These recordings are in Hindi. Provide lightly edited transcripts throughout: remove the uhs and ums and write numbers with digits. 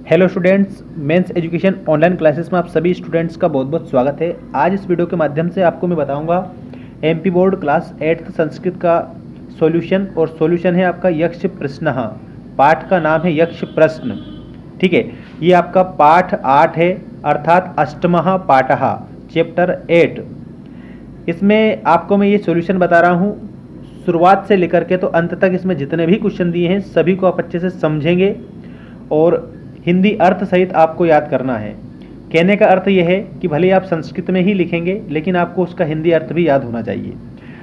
Hello students, men's education online classes में आप सभी स्टूडेंट्स का बहुत बहुत स्वागत है। आज इस वीडियो के माध्यम से आपको मैं बताऊंगा MP board class 8th Sanskrit का सॉल्यूशन। और सॉल्यूशन है आपका यक्ष प्रश्न। पाठ का नाम है यक्ष प्रश्न। ठीक है, ये आपका पाठ 8 है, अर्थात अष्टमः पाठः, चैप्टर 8। इसमें आपको मैं ये सॉल्यूशन बता रहा हूँ शुरुआत से लेकर के तो अंत तक। इसमें जितने भी क्वेश्चन दिए हैं सभी को आप अच्छे से समझेंगे और हिंदी अर्थ सहित आपको याद करना है। कहने का अर्थ यह है कि भले आप संस्कृत में ही लिखेंगे लेकिन आपको उसका हिंदी अर्थ भी याद होना चाहिए।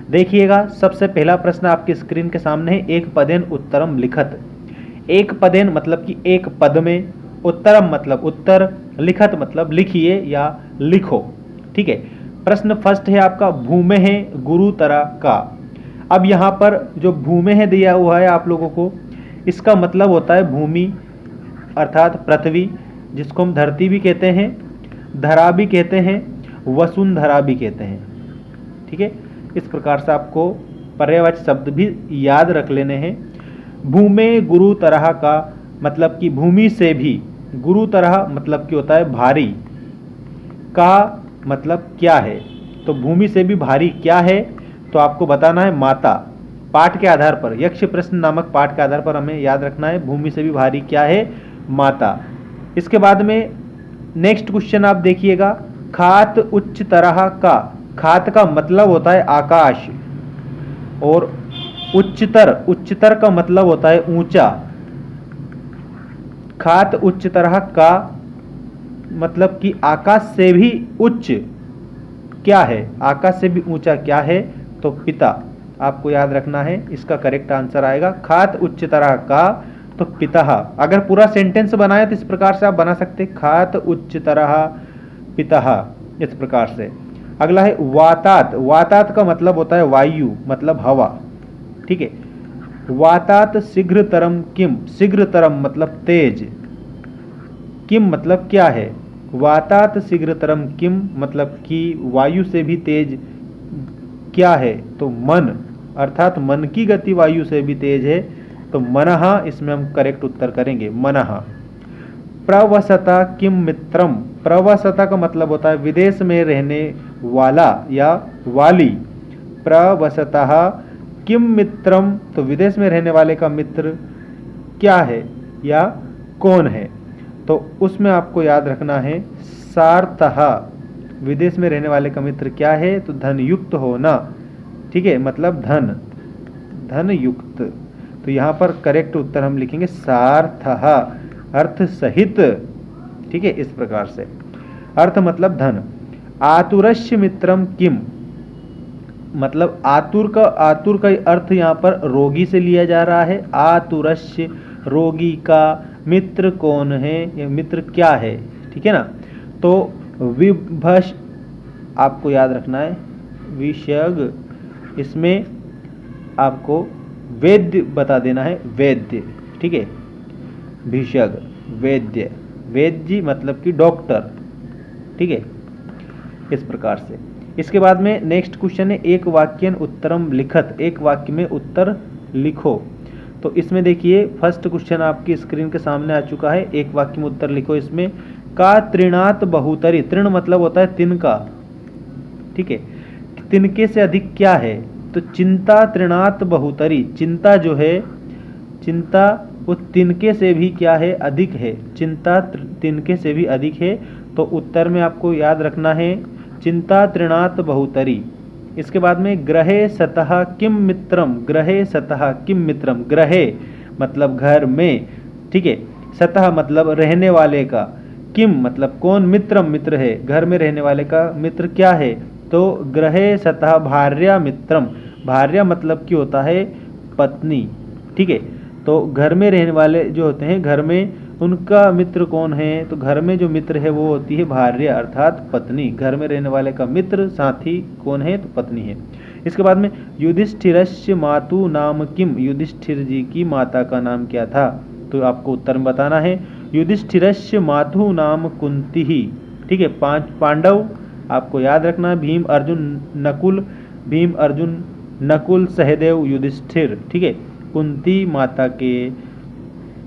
देखिएगा, सबसे पहला प्रश्न आपकी स्क्रीन के सामने है। एक पदेन उत्तरम लिखत। एक पदेन मतलब कि एक पद में, उत्तरम मतलब उत्तर, लिखत मतलब लिखिए या लिखो। ठीक है, प्रश्न फर्स्ट है आपका भूमे है गुरुतरा का। अब यहाँ पर जो भूमे है दिया हुआ है आप लोगों को, इसका मतलब होता है भूमि अर्थात पृथ्वी, जिसको हम धरती भी कहते हैं, धरा भी कहते हैं, वसुंधरा भी कहते हैं। ठीक है, इस प्रकार से आपको पर्यायवाची शब्द भी याद रख लेने हैं। भूमे गुरु तरह का मतलब कि भूमि से भी, गुरु तरह मतलब कि होता है भारी, का मतलब क्या है, तो भूमि से भी भारी क्या है तो आपको बताना है माता। पाठ के आधार पर, यक्ष प्रश्न नामक पाठ के आधार पर हमें याद रखना है भूमि से भी भारी क्या है, माता। इसके बाद में नेक्स्ट क्वेश्चन आप देखिएगा, खात उच्च तरह का। खात का मतलब होता है आकाश और उच्चतर, उच्चतर का मतलब होता है ऊंचा। खात उच्च तरह का मतलब कि आकाश से भी उच्च क्या है, आकाश से भी ऊंचा क्या है, तो पिता। आपको याद रखना है, इसका करेक्ट आंसर आएगा खात उच्च तरह का तो पिता। अगर पूरा सेंटेंस बनाए तो इस प्रकार से आप बना सकते, खात उच्च तरह पिता, इस प्रकार से। अगला है वातात। वातात का मतलब होता है वायु मतलब हवा। ठीक है, वातात शीघ्रतरम किम। शीघ्रतरम मतलब तेज, किम मतलब क्या है। वातात शीघ्रतरम किम मतलब कि वायु से भी तेज क्या है, तो मन, अर्थात मन की गति वायु से भी तेज है, तो मनः इसमें हम करेक्ट उत्तर करेंगे, मनः। प्रवसता किम मित्रम। प्रवसता का मतलब होता है विदेश में रहने वाला या वाली। प्रवसता किम मित्रम, तो विदेश में रहने वाले का मित्र क्या है या कौन है, तो उसमें आपको याद रखना है सार्थः। विदेश में रहने वाले का मित्र क्या है, तो धन युक्त होना। ठीक है, मतलब धन, धन युक्त। तो यहाँ पर करेक्ट उत्तर हम लिखेंगे सार्थः, अर्थ सहित। ठीक है, इस प्रकार से अर्थ मतलब धन। आतुरस्य मित्रम किम मतलब आतुर का अर्थ यहाँ पर रोगी से लिया जा रहा है। आतुरस्य रोगी का मित्र कौन है या मित्र क्या है। ठीक है ना, तो विभश आपको याद रखना है, विषग, इसमें आपको वैद्य बता देना है, वैद्य। ठीक है, भिषग वैद्य, वैद्य मतलब कि डॉक्टर। ठीक है, इस प्रकार से। इसके बाद में नेक्स्ट क्वेश्चन है एक वाक्यन उत्तरम लिखत। एक वाक्य में उत्तर लिखो। तो इसमें देखिए फर्स्ट क्वेश्चन आपकी स्क्रीन के सामने आ चुका है, एक वाक्य में उत्तर लिखो। इसमें का तृणात बहुतरी। तृण मतलब होता है तिनका। ठीक है, तिनके से अधिक क्या है, तो चिंता तृणात बहुतरी। चिंता जो है, चिंता वो तिनके से भी क्या है, अधिक है। चिंता तिनके से भी अधिक है, तो उत्तर में आपको याद रखना है चिंता तृणात बहुतरी। इसके बाद में ग्रहे सतः किम मित्रम। ग्रहे सतः किम मित्रम, ग्रहे मतलब घर में। ठीक है, सतः मतलब रहने वाले का, किम मतलब कौन, मित्रम मित्र है, घर में रहने वाले का मित्र क्या है, तो ग्रहे सतः भार्या मित्रम। भार्या मतलब की होता है पत्नी। ठीक है, तो घर में रहने वाले जो होते हैं, घर में उनका मित्र कौन है, तो घर में जो मित्र है वो होती है भार्या अर्थात पत्नी। घर में रहने वाले का मित्र साथी कौन है, तो पत्नी है। इसके बाद में युधिष्ठिरस्य मातु नाम किम। युधिष्ठिर जी की माता का नाम क्या था, तो आपको उत्तर में बताना है युधिष्ठिरस्य मातु नाम कुंती ही। ठीक है, 5 पांडव आपको याद रखना, भीम अर्जुन नकुल, भीम अर्जुन नकुल सहदेव युधिष्ठिर। ठीक है, कुंती माता के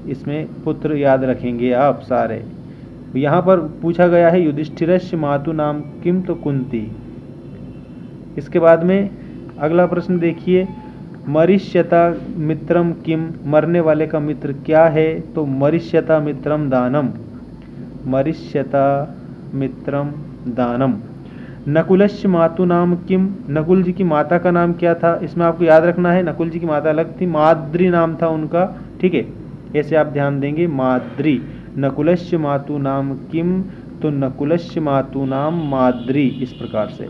इसमें पुत्र याद रखेंगे आप सारे। यहाँ पर पूछा गया है युधिष्ठिरस्य मातु नाम किम, तो कुंती। इसके बाद में अगला प्रश्न देखिए, मरिष्यता मित्रम किम, मरने वाले का मित्र क्या है, तो मरिष्यता मित्रम दानम, मरिष्यता मित्रम दानम। नकुलस्य मातु नाम किम, नकुल जी की माता का नाम क्या था, इसमें आपको याद रखना है, नकुल जी की माता अलग थी, माद्री नाम था उनका, ठीक है, ऐसे आप ध्यान देंगे, माद्री। नकुलस्य मातु नाम किम, तो नकुलस्य मातु नाम माद्री, इस प्रकार से।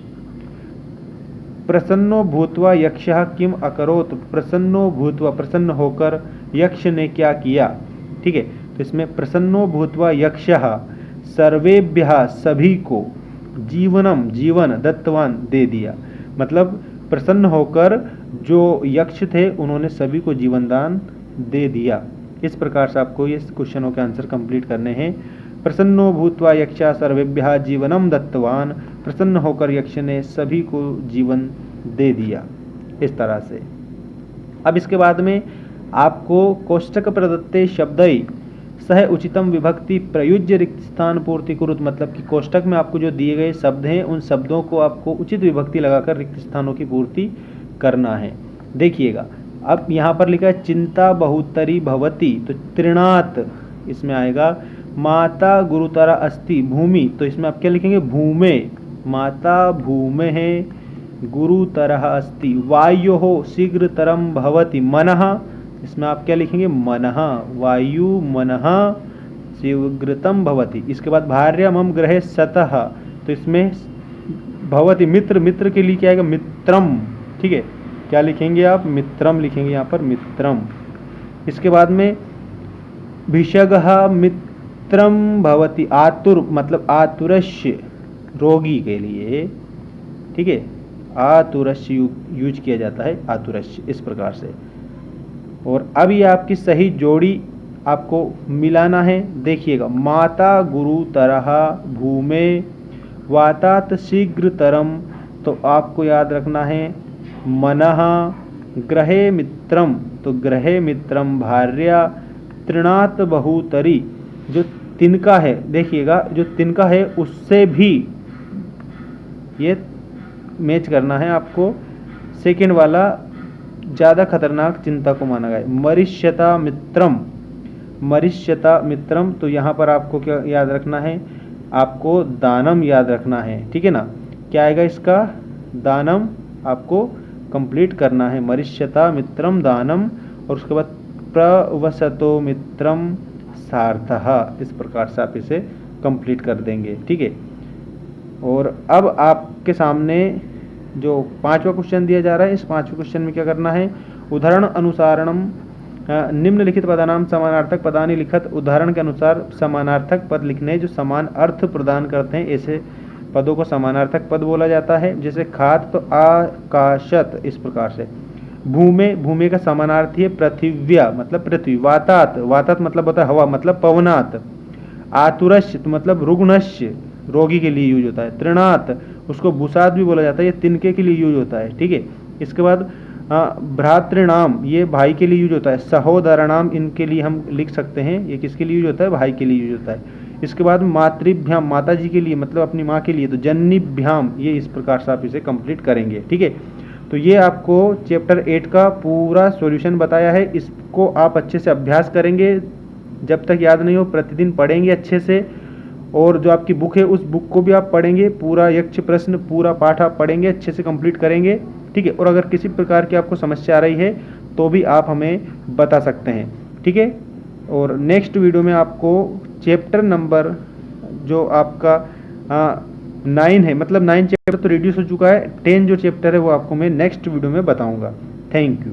प्रसन्नो भूत्वा यक्षः किम अकरोत्, प्रसन्नो भूत्वा, प्रसन्न होकर यक्ष ने क्या किया, ठीक है, तो इसमें प्रसन्नो भूत्वा यक्षः सर्वेभ्यः, सभी को, जीवनम, जीवन, दत्तवान, दे दिया। मतलब प्रसन्न होकर जो यक्ष थे उन्होंने सभी को जीवन दान दे दिया। इस प्रकार से आपको ये क्वेश्चनों के आंसर कंप्लीट करने हैं। प्रसन्नो भूत्वा यक्षा सर्वेभ्यः जीवनम दत्तवान, प्रसन्न होकर यक्ष ने सभी को जीवन दे दिया, इस तरह से। अब इसके बाद में आपको कोष्टक प्रदत्ते शब्दै सह उचितम विभक्ति प्रयुज्य रिक्त स्थान पूर्ति कुरुत, मतलब कि कोष्टक में आपको जो दिए गए शब्द हैं उन शब्दों को आपको उचित विभक्ति लगाकर रिक्त स्थानों की पूर्ति करना है। देखिएगा, अब यहाँ पर लिखा है चिंता बहुतरी भवती, तो तृणात इसमें आएगा। माता गुरुतर अस्ति भूमि, तो इसमें आप क्या लिखेंगे, भूमे, माता भूमे है, गुरुतरः अस्ति। वायु हो शीघ्रतरम भवति मनः, इसमें आप क्या लिखेंगे, मनः, वायु मनः शीघ्रतम भवति। इसके बाद भार्या मम गृहे सतः, तो इसमें भवति मित्र, मित्र के लिए क्या आएगा, मित्रम, ठीक है, क्या लिखेंगे आप, मित्रम लिखेंगे यहाँ पर, मित्रम। इसके बाद में भिषगः मित्रम भवति, आतुर मतलब आतुरस्य, रोगी के लिए, ठीक है, आतुरस्य यूज किया जाता है, आतुरस्य, इस प्रकार से। और अब ये आपकी सही जोड़ी आपको मिलाना है। देखिएगा, माता गुरुतरः भूमे वातात शीघ्रतरम, तो आपको याद रखना है मनः, गृहे मित्रम, तो गृहे मित्रम भार्या, तृणात बहुतरी, जो तिनका है, देखिएगा जो तिनका है उससे भी ये मैच करना है आपको, सेकेंड वाला ज़्यादा खतरनाक चिंता को माना गया। मरिष्यता मित्रम, मरिष्यता मित्रम, तो यहाँ पर आपको क्या याद रखना है, आपको दानम याद रखना है, ठीक है ना, क्या आएगा इसका, दानम आपको कंप्लीट करना है, मरिष्यता मित्रम दानम, और उसके बाद प्रवसतो मित्रम सार्थः, इस प्रकार से आप इसे कंप्लीट कर देंगे, ठीक है। और अब आपके सामने जो पांचवा क्वेश्चन दिया जा रहा है, इस पांचवें क्वेश्चन में क्या करना है, उदाहरण अनुसारणम निम्नलिखित पदानाम समानार्थक पदानि लिखत, उदाहरण के अनुसार समानार्थक पद लिखने जो समान अर्थ प्रदान करते हैं, ऐसे पदों को समानार्थक पद बोला जाता है। जैसे खात, तो आकाशत, इस प्रकार से। भूमे, भूमि का समानार्थी है पृथिव्या, मतलब पृथ्वी। वातात, वातात मतलब होता है हवा, मतलब पवनात। आतुरस्य, तो मतलब रुग्णस्य, रोगी के लिए यूज होता है। तृणात, उसको भूसात भी बोला जाता है, ये तिनके के लिए यूज होता है, ठीक है। इसके बाद भ्रातृणाम, ये भाई के लिए यूज होता है। सहोदरणाम, इनके लिए हम लिख सकते हैं, ये किसके लिए यूज होता है, भाई के लिए यूज होता है। इसके बाद मातृभ्याम, माता जी के लिए, मतलब अपनी माँ के लिए, तो जन्निभ्याम, ये इस प्रकार से आप इसे कंप्लीट करेंगे, ठीक है। तो ये आपको चैप्टर 8 का पूरा सॉल्यूशन बताया है, इसको आप अच्छे से अभ्यास करेंगे, जब तक याद नहीं हो प्रतिदिन पढ़ेंगे अच्छे से। और जो आपकी बुक है उस बुक को भी आप पढ़ेंगे, पूरा यक्ष प्रश्न पूरा पाठ आप पढ़ेंगे, अच्छे से कंप्लीट करेंगे, ठीक है। और अगर किसी प्रकार की आपको समस्या आ रही है तो भी आप हमें बता सकते हैं, ठीक है। और नेक्स्ट वीडियो में आपको चैप्टर नंबर जो आपका 9 है, मतलब 9 चैप्टर तो रिड्यूस हो चुका है, 10 जो चैप्टर है वो आपको मैं नेक्स्ट वीडियो में बताऊंगा। Thank you.